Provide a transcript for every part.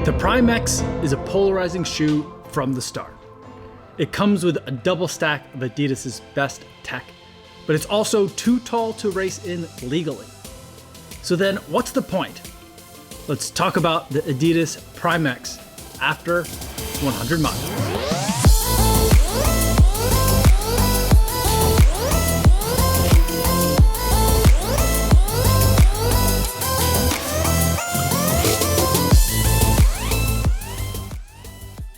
The Prime X is a polarizing shoe from the start. It comes with a double stack of Adidas' best tech, but it's also too tall to race in legally. So then what's the point? Let's talk about the Adidas Prime X after 100 miles.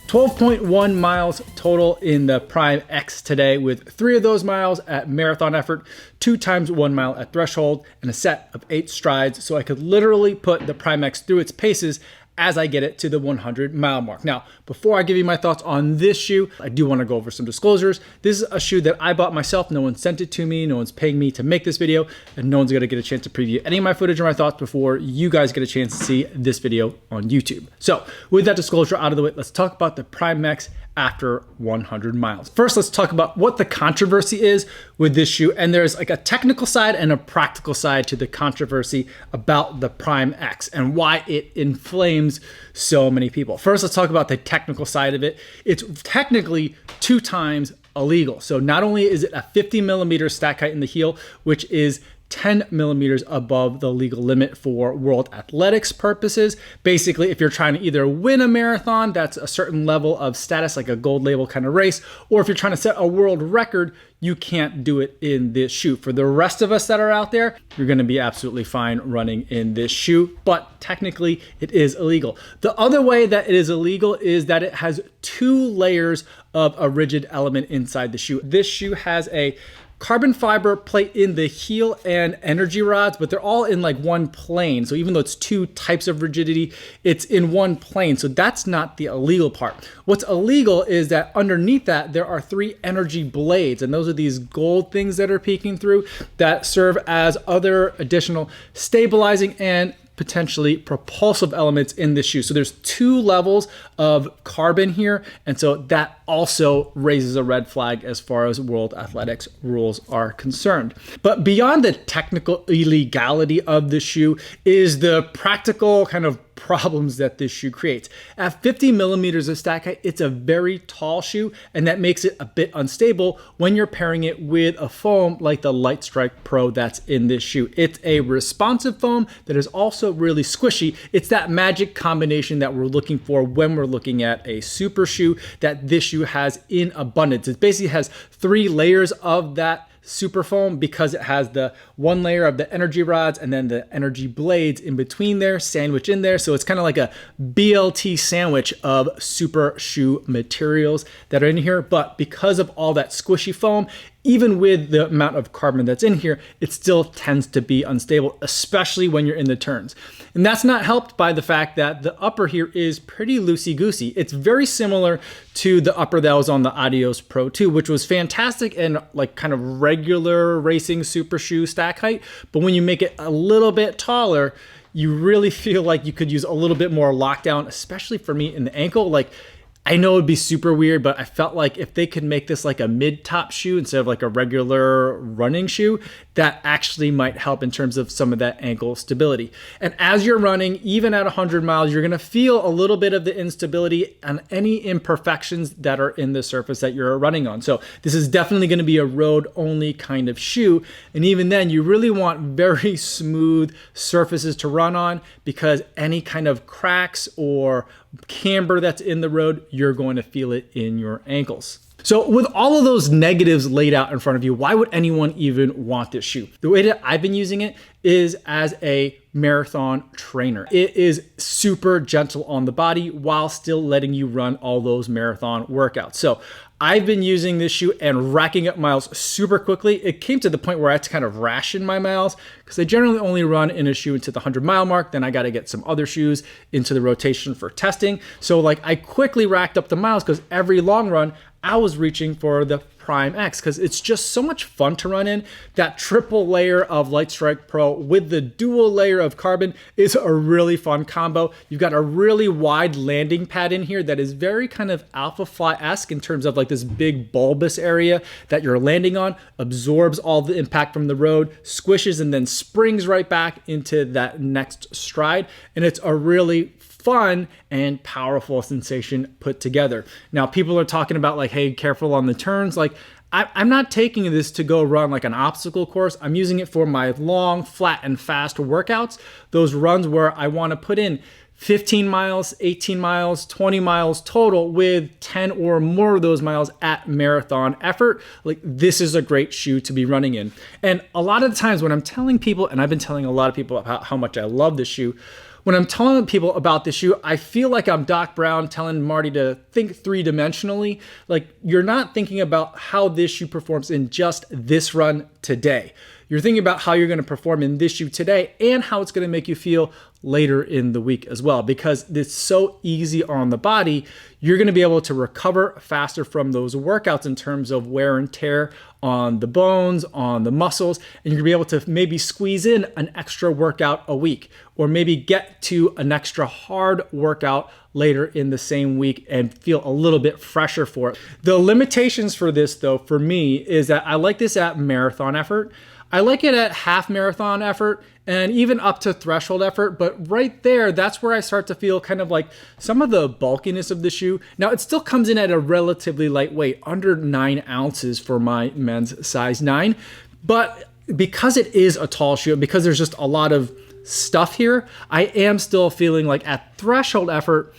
12.1 miles total in the Prime X today, with 3 of those miles at marathon effort, 2 times 1 mile at threshold, and a set of 8 strides. So I could literally put the Prime X through its paces as I get it to the 100 mile mark. Now, before I give you my thoughts on this shoe, I do want to go over some disclosures. This is a shoe that I bought myself. No one sent it to me. No one's paying me to make this video, and no one's going to get a chance to preview any of my footage or my thoughts before you guys get a chance to see this video on YouTube. So with that disclosure out of the way, let's talk about the Prime X after 100 miles. First, let's talk about what the controversy is with this shoe. And there's like a technical side and a practical side to the controversy about the Prime X and why it inflames so many people. First, let's talk about the technical side of it. It's technically 2 times illegal. So not only is it a 50 millimeter stack height in the heel, which is 10 millimeters above the legal limit for world athletics purposes. Basically, if you're trying to either win a marathon, that's a certain level of status, like a gold label kind of race, or if you're trying to set a world record, you can't do it in this shoe. For the rest of us that are out there, you're gonna be absolutely fine running in this shoe, but technically it is illegal. The other way that it is illegal is that it has 2 layers of a rigid element inside the shoe. This shoe has a carbon fiber plate in the heel and energy rods, but they're all in like one plane. So even though it's 2 types of rigidity, it's in one plane. So that's not the illegal part. What's illegal is that underneath that, there are 3 energy blades. And those are these gold things that are peeking through that serve as other additional stabilizing and potentially propulsive elements in this shoe. So there's 2 levels of carbon here. And so that also raises a red flag as far as world athletics rules are concerned. But beyond the technical illegality of the shoe is the practical kind of problems that this shoe creates. At 50 millimeters of stack height, it's a very tall shoe, and that makes it a bit unstable when you're pairing it with a foam like the Light Strike Pro that's in this shoe. It's a responsive foam that is also really squishy. It's that magic combination that we're looking for when we're looking at a super shoe that this shoe has in abundance. It basically has 3 layers of that super foam because it has the 1 layer of the energy rods and then the energy blades in between there, sandwich in there. So it's kind of like a BLT sandwich of super shoe materials that are in here. But because of all that squishy foam, even with the amount of carbon that's in here, it still tends to be unstable, especially when you're in the turns. And that's not helped by the fact that the upper here is pretty loosey-goosey. It's very similar to the upper that was on the Adidas Pro 2, which was fantastic and like kind of regular racing super shoe stack height. But when you make it a little bit taller, you really feel like you could use a little bit more lockdown, especially for me in the ankle. Like, I know it'd be super weird, but I felt like if they could make this like a mid-top shoe instead of like a regular running shoe, that actually might help in terms of some of that ankle stability. And as you're running, even at 100 miles, you're gonna feel a little bit of the instability and any imperfections that are in the surface that you're running on. So this is definitely gonna be a road-only kind of shoe. And even then, you really want very smooth surfaces to run on, because any kind of cracks or camber that's in the road, you're going to feel it in your ankles. So with all of those negatives laid out in front of you, why would anyone even want this shoe? The way that I've been using it is as a marathon trainer. It is super gentle on the body while still letting you run all those marathon workouts. So I've been using this shoe and racking up miles super quickly. It came to the point where I had to kind of ration my miles because I generally only run in a shoe into the 100 mile mark. Then I got to get some other shoes into the rotation for testing. So like I quickly racked up the miles because every long run I was reaching for the Prime X because it's just so much fun to run in. That triple layer of Light Strike Pro with the dual layer of carbon is a really fun combo. You've got a really wide landing pad in here that is very kind of Alpha Fly-esque in terms of like this big bulbous area that you're landing on, absorbs all the impact from the road, squishes, and then springs right back into that next stride. And it's a really fun and powerful sensation put together. Now, people are talking about like, hey, careful on the turns. Like, I'm not taking this to go run like an obstacle course. I'm using it for my long, flat, and fast workouts. Those runs where I want to put in 15 miles, 18 miles, 20 miles total with 10 or more of those miles at marathon effort. Like, this is a great shoe to be running in. And a lot of the times when I'm telling people, and I've been telling a lot of people about how much I love this shoe, when I'm telling people about this shoe, I feel like I'm Doc Brown telling Marty to think three-dimensionally. Like, you're not thinking about how this shoe performs in just this run today. You're thinking about how you're going to perform in this shoe today and how it's going to make you feel later in the week as well. Because it's so easy on the body, you're going to be able to recover faster from those workouts in terms of wear and tear on the bones, on the muscles, and you're going to be able to maybe squeeze in an extra workout a week, or maybe get to an extra hard workout later in the same week and feel a little bit fresher for it. The limitations for this, though, for me, is that I like this at marathon effort. I like it at half marathon effort and even up to threshold effort, but right there, that's where I start to feel kind of like some of the bulkiness of the shoe. Now, it still comes in at a relatively light weight, under 9 ounces for my men's size 9, but because it is a tall shoe, because there's just a lot of stuff here, I am still feeling like at threshold effort,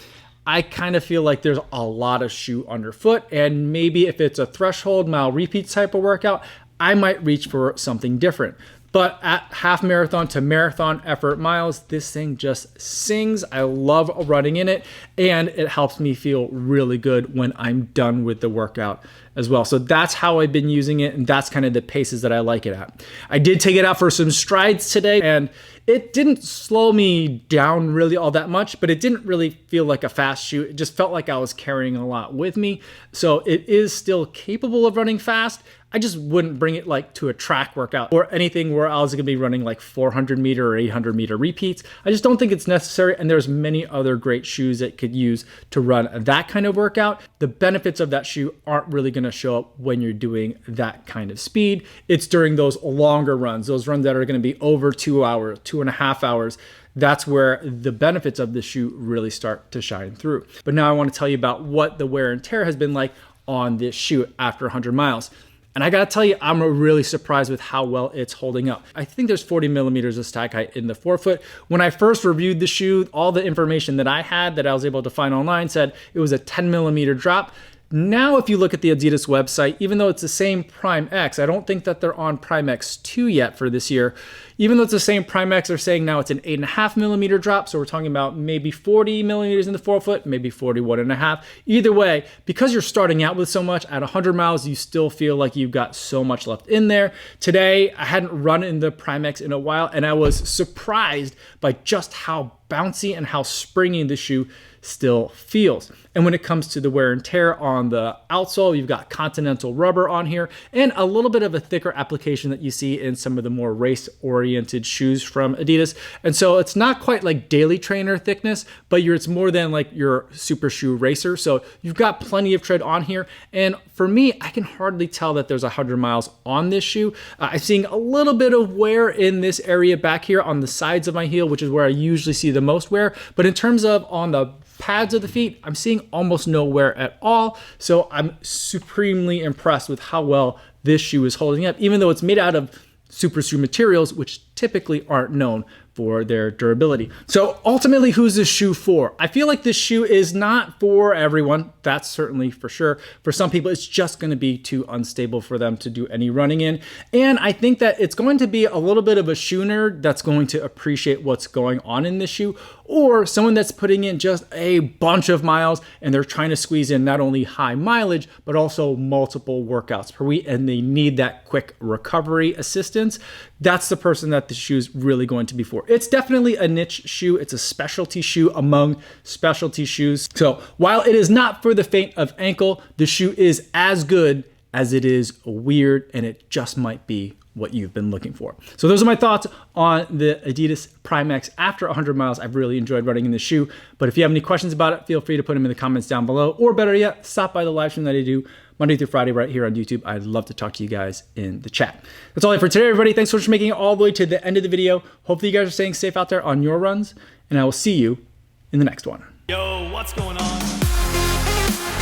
I kind of feel like there's a lot of shoe underfoot, and maybe if it's a threshold mile repeat type of workout, I might reach for something different. But at half marathon to marathon effort miles, this thing just sings. I love running in it, and it helps me feel really good when I'm done with the workout as well. So that's how I've been using it, and that's kind of the paces that I like it at. I did take it out for some strides today, and it didn't slow me down really all that much, but it didn't really feel like a fast shoe. It just felt like I was carrying a lot with me. So it is still capable of running fast. I just wouldn't bring it like to a track workout or anything where I was gonna be running like 400 meter or 800 meter repeats. I just don't think it's necessary, and there's many other great shoes that could use to run that kind of workout. The benefits of that shoe aren't really gonna show up when you're doing that kind of speed. It's during those longer runs, those runs that are gonna be over 2 hours, 2.5 hours. That's where the benefits of the shoe really start to shine through. But now I wanna tell you about what the wear and tear has been like on this shoe after 100 miles. And I gotta tell you, I'm really surprised with how well it's holding up. I think there's 40 millimeters of stack height in the forefoot. When I first reviewed the shoe, all the information that I had that I was able to find online said it was a 10 millimeter drop. Now, if you look at the Adidas website, even though it's the same Prime X, I don't think that they're on Prime X2 yet for this year. Even though it's the same Prime X, they're saying now it's an 8.5 millimeter drop. So we're talking about maybe 40 millimeters in the forefoot, maybe 41.5. Either way, because you're starting out with so much, at 100 miles, you still feel like you've got so much left in there. Today, I hadn't run in the Prime X in a while, and I was surprised by just how bouncy and how springy the shoe still feels. And when it comes to the wear and tear on the outsole, you've got Continental rubber on here and a little bit of a thicker application that you see in some of the more race-oriented shoes from Adidas. And so it's not quite like daily trainer thickness, but it's more than like your super shoe racer. So you've got plenty of tread on here. And for me, I can hardly tell that there's 100 miles on this shoe. I'm seeing a little bit of wear in this area back here on the sides of my heel, which is where I usually see the most wear. But in terms of on the pads of the feet, I'm seeing almost no wear at all. So I'm supremely impressed with how well this shoe is holding up, even though it's made out of super shoe materials, which typically aren't known for their durability. So ultimately, who's this shoe for? I feel like this shoe is not for everyone. That's certainly for sure. For some people, it's just going to be too unstable for them to do any running in. And I think that it's going to be a little bit of a shoe nerd that's going to appreciate what's going on in this shoe, or someone that's putting in just a bunch of miles and they're trying to squeeze in not only high mileage, but also multiple workouts per week, and they need that quick recovery assistance. That's the person that the shoe is really going to be for. It's definitely a niche shoe. It's a specialty shoe among specialty shoes. So while it is not for the faint of ankle, the shoe is as good as it is weird, and it just might be what you've been looking for. So those are my thoughts on the Adidas Prime X after 100 miles. I've really enjoyed running in the shoe, but if you have any questions about it, feel free to put them in the comments down below, or better yet, stop by the live stream that I do Monday through Friday right here on YouTube. I'd love to talk to you guys in the chat. That's all I have for today, everybody. Thanks so much for making it all the way to the end of the video. Hopefully you guys are staying safe out there on your runs, and I will see you in the next one. Yo, what's going on?